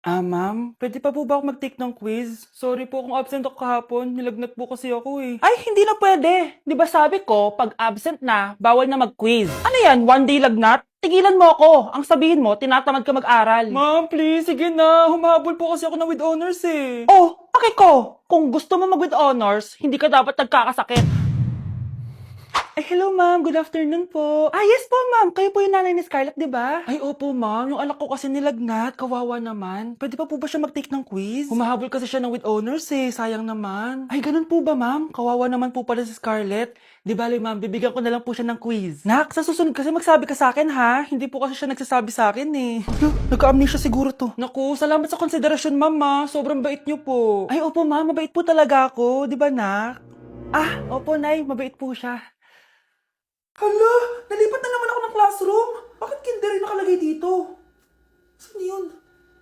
Ma'am, pwede pa po ba ako mag-take ng quiz? Sorry po kung absent ako kahapon. Nilagnat po kasi ako eh. Ay, hindi na pwede. Di ba sabi ko, pag absent na, bawal na mag-quiz. Ano yan, one day lagnat? Tigilan mo ako. Ang sabihin mo, tinatamad ka mag-aral. Ma'am, please, sige na. Humahabol po kasi ako ng with honors eh. Oh, ko. Kung gusto mo mag-with honors, hindi ka dapat nagkakasakit. Ay, hello ma'am. Good afternoon po. Yes po ma'am. Kayo po yung nanay ni Scarlett, di ba? Ay, opo ma'am. Yung anak ko kasi nilagnat. Kawawa naman. Pwede pa po ba siya mag-take ng quiz? Humahabol kasi siya ng with honors eh. Sayang naman. Ay, ganun po ba ma'am? Kawawa naman po pala si Scarlett. Di bale ma'am, bibigyan ko na lang po siya ng quiz. Nak, sa susunod kasi magsabi ka sa akin ha. Hindi po kasi siya nagsasabi sa akin eh. Nagka-amnesia siguro to. Naku, salamat sa konsiderasyon ma'am ha. Sobrang bait niyo po. Ay, opo ma'am. Mabait po talaga ako. Di ba nak? Opo nay. Mabait po siya. Hala, nalipat na naman ako ng classroom. Bakit kinder yung nakalagay dito? Saan yun?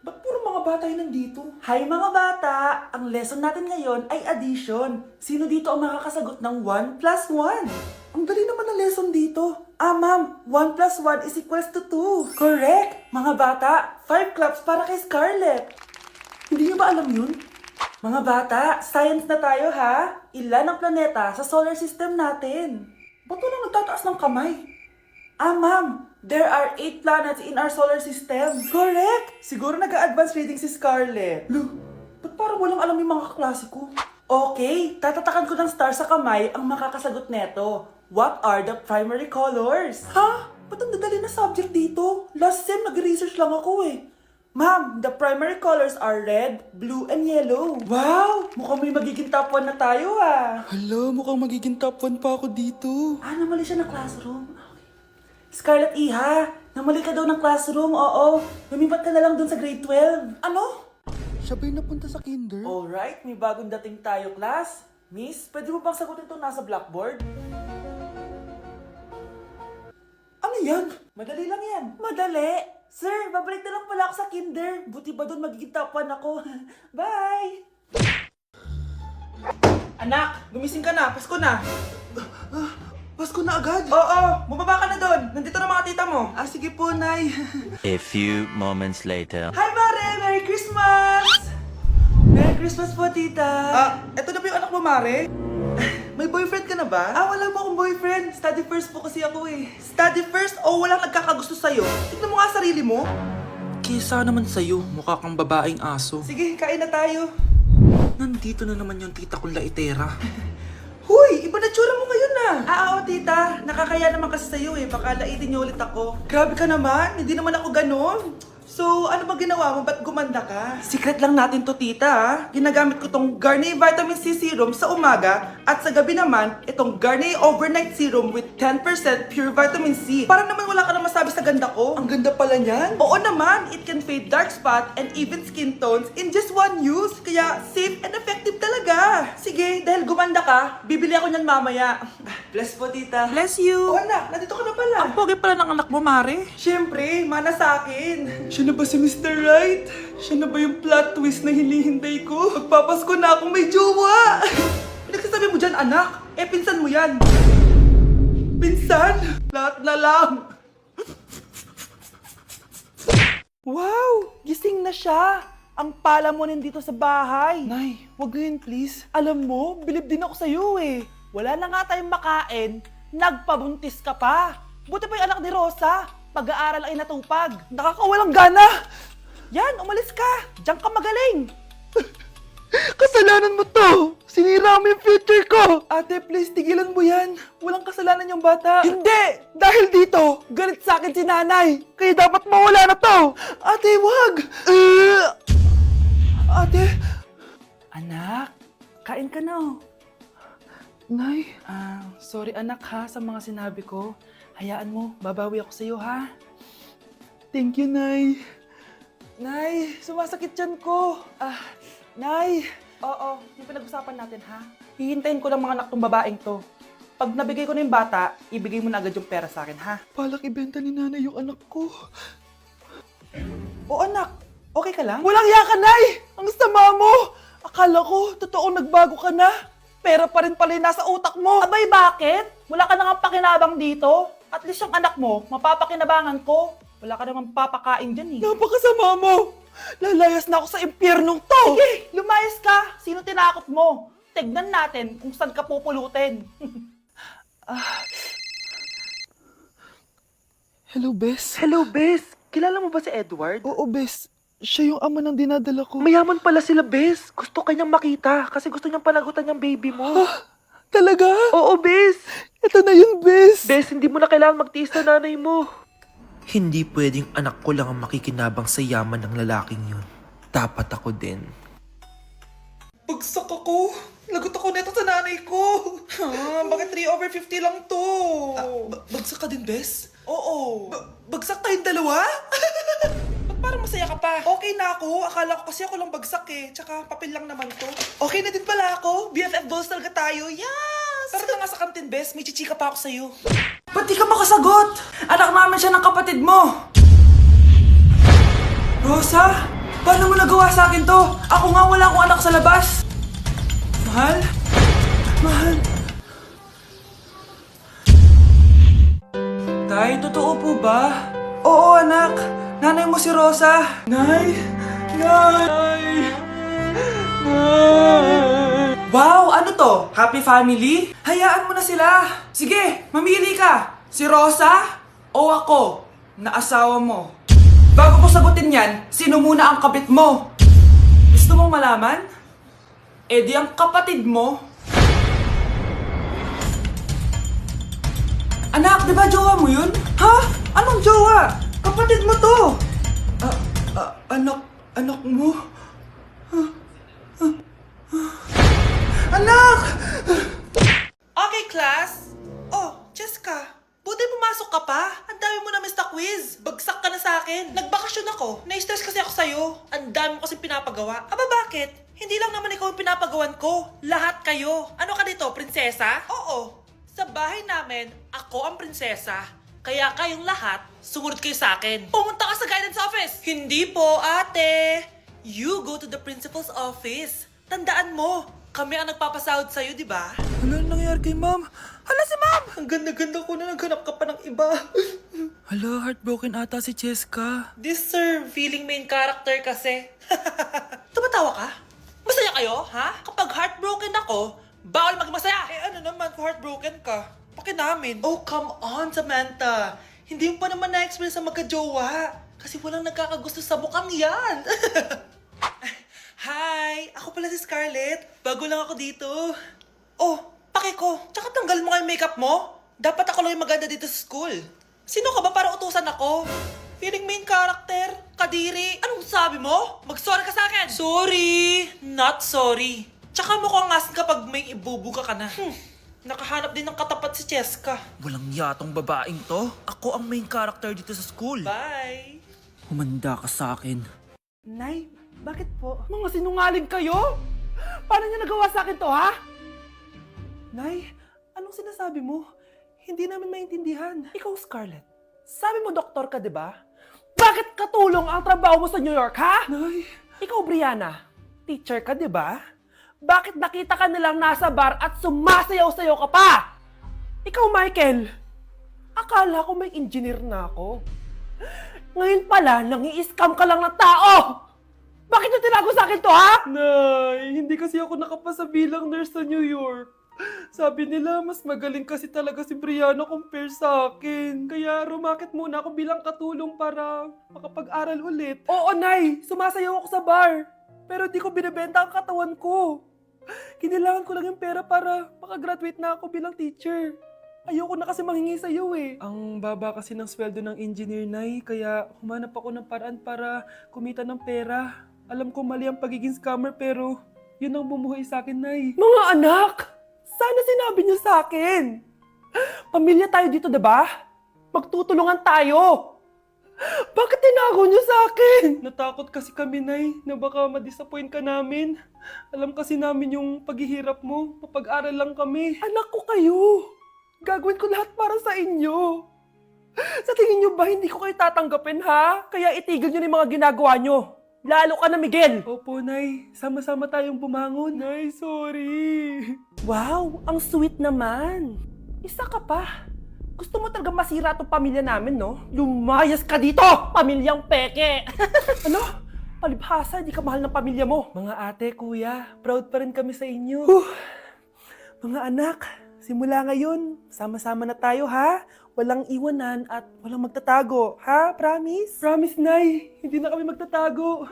Ba't puro mga bata yung nandito? Hi mga bata! Ang lesson natin ngayon ay addition. Sino dito ang makakasagot ng 1 plus 1? Ang dali naman ng lesson dito. Ma'am, 1 plus 1 is equals to 2. Correct! Mga bata, 5 claps para kay Scarlett. Hindi niyo ba alam yun? Mga bata, science na tayo ha? Ilan ang planeta sa solar system natin? Ba't walang nagtataas ng kamay? Ma'am, there are 8 planets in our solar system. Correct! Siguro nag-a-advance reading si Scarlett. Ba't parang walang alam yung mga kaklase ko? Okay, tatatakan ko ng star sa kamay ang makakasagot neto. What are the primary colors? Ha? Ba't ang dadali na subject dito? Last sem, nag-research lang ako eh. Ma'am, the primary colors are red, blue, and yellow. Wow! Mukhang may magiging top 1 na tayo Hala, mukhang magiging top 1 pa ako dito. Namali siya ng classroom. Scarlett Iha, namali ka daw ng classroom, oo. Lumipat ka na lang dun sa grade 12. Ano? Siya ba'y napunta sa kinder? Alright, may bagong dating tayo, class. Miss, pwede mo bang sagutin itong nasa blackboard? Ano yan? Madali lang yan. Madali? Sir, babalik na lang pala ako sa kinder. Buti ba doon magiging top 1 ako? Bye! Anak, gumising ka na. Pasko na. Pasko na agad? Oo, bumaba ka na doon. Nandito na mga tita mo. Sige po, Nay. A few moments later. Hi, Mare! Merry Christmas! Merry Christmas po, tita. Eto na ba yung anak mo, Mare? May boyfriend ka na ba? Wala po akong boyfriend. Study first po kasi ako eh. Study first o walang nagkakagusto sa'yo? Tignan mo nga sarili mo. Kesa naman sa'yo, mukha kang babaeng aso. Sige, kain na tayo. Nandito na naman yung tita kong laitera. Huy, iba na tsura mo ngayon oo tita. Nakakaya naman kasi sa'yo eh. Baka laitin niyo ulit ako. Grabe ka naman. Hindi naman ako ganon. So, ano ba ginawa mo? Ba't gumanda ka? Secret lang natin to, tita. Ginagamit ko tong Garnier Vitamin C Serum sa umaga at sa gabi naman, itong Garnier Overnight Serum with 10% pure vitamin C. Para naman wala ka na masabi sa ganda ko. Ang ganda pala niyan. Oo naman, it can fade dark spot and even skin tones in just one use. Kaya safe and effective talaga. Sige, dahil gumanda ka, bibili ako niyan mamaya. Bless po, tita. Bless you. Oo anak, nandito ka na pala. Ang pogi pala ng anak mo, Mare. Siyempre, mana sa akin. Siya na ba si Mr. Right? Siya na ba yung plot twist na hinihintay ko? Magpapasko na akong may jowa. Pinagsasabi mo dyan, anak. Pinsan mo yan. Pinsan? Lahat na lang. Wow! Gising na siya. Ang pala mo nandito sa bahay. Nay, wag ngayon please. Alam mo, bilib din ako sa'yo eh. Wala na nga tayong makain, nagpabuntis ka pa. Buti pa yung anak ni Rosa, pag-aaral ay natupag. Nakakawalang gana. Yan, umalis ka. Diyan ka magaling. Kasalanan mo to! Sinira mo yung future ko! Ate, please, tigilan mo yan. Walang kasalanan yung bata. Hindi! Dahil dito, galit sa akin si nanay. Kaya dapat mawala na to. Ate, wag! Ate! Anak, kain ka na. Nay, Sorry anak ha sa mga sinabi ko. Hayaan mo, babawi ako sa'yo ha. thank you, Nay. Nay, sumasakit yan ko. Nay. Oo, yung pinag-usapan natin ha. Hihintayin ko lang mga anak tong babaeng to. Pag nabigay ko na yung bata, ibigay mo na agad yung pera sa akin ha. Palak ibenta ni nanay yung anak ko. O anak, okay ka lang? Walang iya ka, Nay! Ang sama mo! Akala ko, totoo nagbago ka na. Pera pa rin pala yung nasa utak mo. Abay, bakit? Wala ka nang pakinabang dito. At least yung anak mo, mapapakinabangan ko. Wala ka namang papakain dyan eh. Napakasama mo! Lalayas na ako sa impyernong to! Sige, lumayas ka! Sino tinakot mo? Tignan natin kung saan ka pupulutin. Hello, Bes. Hello, Bes! Kilala mo ba si Edward? Oo, Bes. Siya yung ama ng dinadala ko. Mayaman pala sila, Bes. Gusto kanyang makita kasi gusto niyang panagutan yung baby mo. Talaga? Oo, Bes! Ito na yun, Bes. Bes, hindi mo na kailangan magtiis na nanay mo. Hindi pwedeng anak ko lang ang makikinabang sa yaman ng lalaking yun. Dapat ako din. Bagsak ako. Lagot ako neto sa nanay ko. Bakit 3/50 lang to? Bagsak ka din, Bes? Oo. Bagsak tayong dalawa? Ba't parang masaya ka pa? Okay na ako. Akala ko kasi ako lang bagsak eh. Tsaka papel lang naman to. Okay na din pala ako. BFF goals talaga tayo. Yes! Tara na nga sa kantin, Bes. May chichika pa ako sa'yo. Ba't di ka makasagot? Anak namin siya ng kapatid mo. Rosa? Paano mo nagawa sa akin to? Ako nga wala akong anak sa labas. Mahal? Mahal? Tay, totoo po ba? Oo, anak. Nanay mo si Rosa. Nay! Nay! Nay! Wow, ano to? Happy family? Hayaan mo na sila. Sige, mamili ka. Si Rosa o ako na asawa mo? Bago ko sagutin yan, sino muna ang kabit mo? Gusto mong malaman? Eh di ang kapatid mo. Anak, di ba jowa mo yun? Ha? Anong jowa? Kapatid mo to. Anak mo? Anak! Okay, class. Oh, Jessica. Buti pumasok ka pa. Ang dami mo na miss na quiz. Bagsak ka na sa akin. Nagbakasyon ako. Na-stress kasi ako sa'yo. Ang dami mo kasi pinapagawa. Aba, bakit? Hindi lang naman ikaw ang pinapagawan ko. Lahat kayo. Ano ka dito, prinsesa? Oo. Sa bahay namin, ako ang prinsesa. Kaya kayong lahat, sumunod kayo sa akin. Pumunta ka sa guidance office. Hindi po, ate. You go to the principal's office. Tandaan mo, kami ang nagpapasahod sa'yo, di ba? Ano nangyari kay ma'am? Hala si ma'am! Ang ganda-ganda ko na naghanap ka pa ng iba. Hala, heartbroken ata si Cheska. This sir, feeling main character kasi. Tumatawa ka? Masaya kayo, ha? Kapag heartbroken ako, bawal maging masaya. Eh ano naman kung heartbroken ka? Pakinamin. Oh, come on, Samantha. Hindi mo pa naman na-experience sa magka-jowa. Kasi walang nagkakagusto sa mukhang yan. Hi! Ako pala si Scarlett. Bago lang ako dito. Oh, pake ko. Tsaka tanggal mo nga yung makeup mo. Dapat ako lang yung maganda dito sa school. Sino ka ba para utusan ako? Feeling main character? Kadiri? Anong sabi mo? Mag-sorry ka sa akin! Sorry! Not sorry. Tsaka mukhang asin kapag may ibubuga ka na. Nakahanap din ng katapat si Cheska. Walang yatong babaeng to. Ako ang main character dito sa school. Bye! Humanda ka sa akin. Nay, bakit po? Mga sinungaling kayo? Paano niya nagawa sa akin to, ha? Nay, anong sinasabi mo? Hindi namin maintindihan. Ikaw, Scarlett. Sabi mo doktor ka, di ba? Bakit katulong ang trabaho mo sa New York, ha? Nay! Ikaw, Brianna. Teacher ka, di ba? Bakit nakita ka nilang nasa bar at sumasayaw-sayaw ka pa? Ikaw, Michael. Akala ko may engineer na ako. Ngayon pala, nangi-scam ka lang ng tao! Bakit niyo tinago sa akin to, ha? Nay, hindi kasi ako nakapasa bilang nurse sa New York. Sabi nila, mas magaling kasi talaga si Brianna compare sa akin. Kaya rumakit muna ako bilang katulong para makapag-aral ulit. Oo, Nay. Sumasayaw ako sa bar. Pero di ko binibenta ang katawan ko. Kinilangan ko lang yung pera para makagraduate na ako bilang teacher. Ayoko na kasi manghingi sa iyo eh. Ang baba kasi ng sweldo ng engineer, Nay, kaya humanap ako ng paraan para kumita ng pera. Alam ko mali ang pagiging scammer pero yun ang bumuhay sa akin, Nay. Mga anak! Sana sinabi niyo sa akin. Pamilya tayo dito, diba? Magtutulungan tayo. Bakit tinago niyo sa akin? Natakot kasi kami, Nay, na baka ma-disappoint ka namin. Alam kasi namin yung paghihirap mo. Mapag-aral lang kami. Anak ko kayo. Gagawin ko lahat para sa inyo. Sa tingin niyo ba hindi ko kayo tatanggapin, ha? Kaya itigil niyo na yung mga ginagawa niyo. Lalo ka na, Miguel. Opo, Nay. Sama-sama tayong bumangon. Nay, sorry. Wow, ang sweet naman. Isa ka pa. Gusto mo talaga masira itong pamilya namin, no? Lumayas ka dito, pamilyang peke. Ano? Palibhasa, di ka mahal ng pamilya mo. Mga ate, kuya, proud pa rin kami sa inyo. Mga anak, simula ngayon, sama-sama na tayo ha? Walang iwanan at walang magtatago, ha? Promise? Promise, Nay. Hindi na kami magtatago.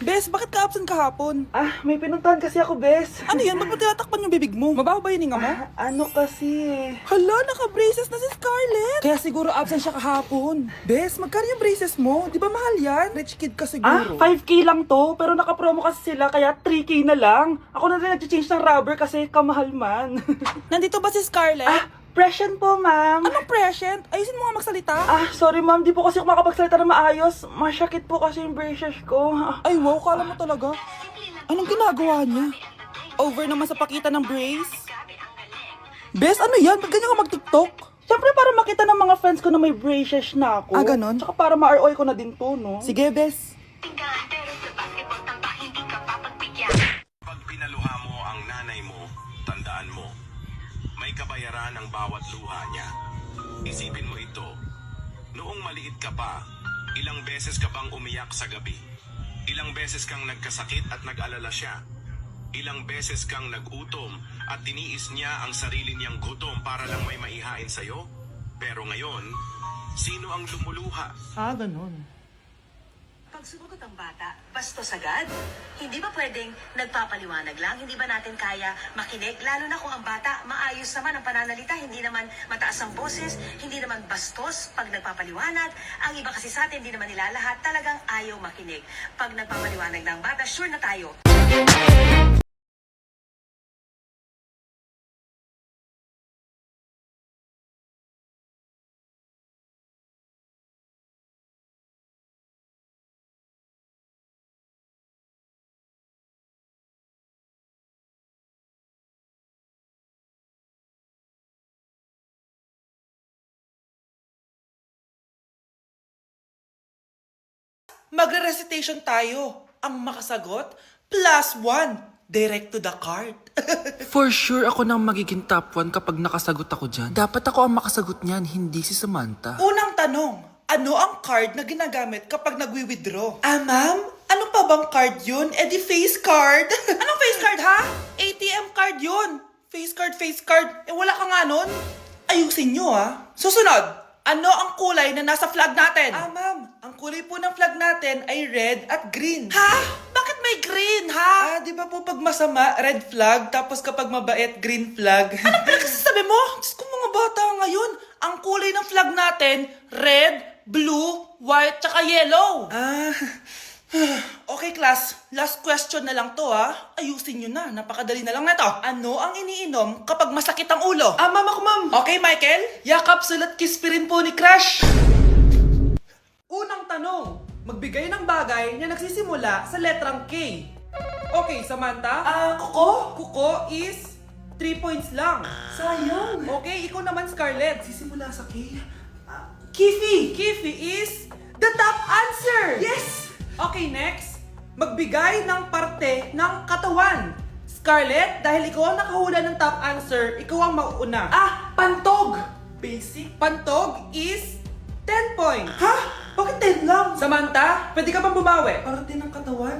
Bes, bakit ka absent kahapon? May pinuntahan kasi ako, Bes. Ano yan? Ba't mo tinatakpan yung bibig mo? Mabaho ba yung hinga mo? Ano kasi? Hala, naka-braces na si Scarlett! Kaya siguro absent siya kahapon. Bes, magkano yung braces mo? Di ba mahal yan? Rich kid ka siguro. 5K lang to, pero naka-promo kasi sila, kaya 3K na lang. Ako na rin nag-change ng rubber kasi kamahal man. Nandito ba si Scarlett? Present po, ma'am. Anong present? Ayusin mo nga magsalita. Sorry ma'am, di po kasi ako makapagsalita na maayos. Masyakit po kasi yung braces ko. Ay wow, kala mo talaga. Anong ginagawa niya? Over naman sa pakita ng brace. Bes, ano yan? Ba't ganyan ka mag-tiktok? Siyempre para makita ng mga friends ko na may braces na ako. Ganon? Tsaka para ma-ROI ko na din to, no? Sige, Bes. Pag pinaluha mo ang nanay mo, tandaan mo, may kabayaran ang bawat luha niya. Isipin mo ito, noong maliit ka pa, ilang beses ka bang umiyak sa gabi? Ilang beses kang nagkasakit at nag-alala siya? Ilang beses kang nagutom at tiniis niya ang sarili niyang gutom para lang may maihain sa'yo? Pero ngayon, sino ang lumuluha? Ganon. Pag sumagot ang bata, bastos agad? Hindi ba pwedeng nagpapaliwanag lang? Hindi ba natin kaya makinig? Lalo na kung ang bata, maayos naman ang pananalita, hindi naman mataas ang boses, hindi naman bastos pag nagpapaliwanag. Ang iba kasi sa atin, hindi naman nila lahat talagang ayaw makinig. Pag nagpapaliwanag ng bata, sure na tayo. Magre-recitation tayo. Ang makasagot, +1. Direct to the card. For sure ako nang magiging top 1 kapag nakasagot ako dyan. Dapat ako ang makasagot niyan, hindi si Samantha. Unang tanong, ano ang card na ginagamit kapag nagwi-withdraw? Ma'am? Ano pa bang card yun? Di face card. Anong face card, ha? ATM card yun. Face card. Wala ka nga nun. Ayusin nyo, ha? Susunod, ano ang kulay na nasa flag natin? Ma'am, ang kulay po ng flag natin ay red at green. Ha? Bakit may green, ha? Di ba po pag masama, red flag, tapos kapag mabait, green flag? Ano pinagsasabi mo? Diyos ko, mga bata ngayon. Ang kulay ng flag natin, red, blue, white, tsaka yellow. Okay, class. Last question na lang to, ha? Ayusin nyo na. Napakadali na lang na to. Ano ang iniinom kapag masakit ang ulo? Ma'am ako, ma'am. Okay, Michael? Yakap, sulat, kiss rin po ni Crush. Unang tanong. Magbigay ng bagay na nagsisimula sa letrang K. Okay, Samantha? Kuko? Kuko is 3 points lang. Sayang. Okay, ikaw naman, Scarlett. Sisimula sa K. Kifi. Kifi is the top answer. Yes! Okay, next. Magbigay ng parte ng katawan. Scarlett, dahil ikaw ang nakahula ng top answer, ikaw ang mauuna. Pantog. Basic. Pantog is 10 points. Ha? Bakit 10 lang? Samantha, pwede ka bang bumawi? Parte ng katawan?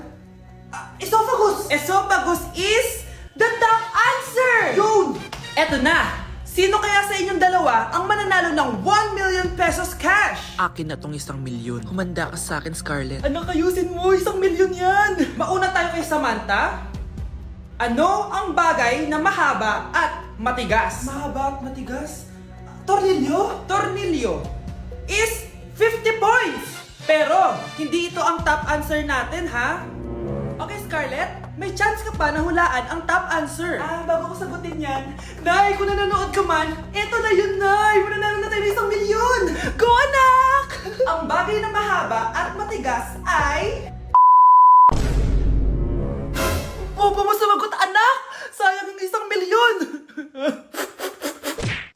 Esophagus. Esophagus is the top answer. Yun! Eto na. Sino kaya sa inyong dalawa ang mananalo ng 1 million pesos cash? Akin na tong 1 milyon. Humanda ka sa akin, Scarlett. Anak, ayusin mo, 1 milyon yan! Mauna tayo kay Samantha. Ano ang bagay na mahaba at matigas? Mahaba at matigas? Tornilyo? Tornilyo is 50 points! Pero, hindi ito ang top answer natin, ha? Okay, Scarlett, may chance ka pa na hulaan ang top answer. Bago ko sagutin yan, Nay, kung nanonood ka man, eto na yun, Nay! Mananalo na tayo ng 1 milyon! Go, anak! Ang bagay na mahaba at matigas ay... Huwag mo sumagot, anak! Sayang yung 1 milyon!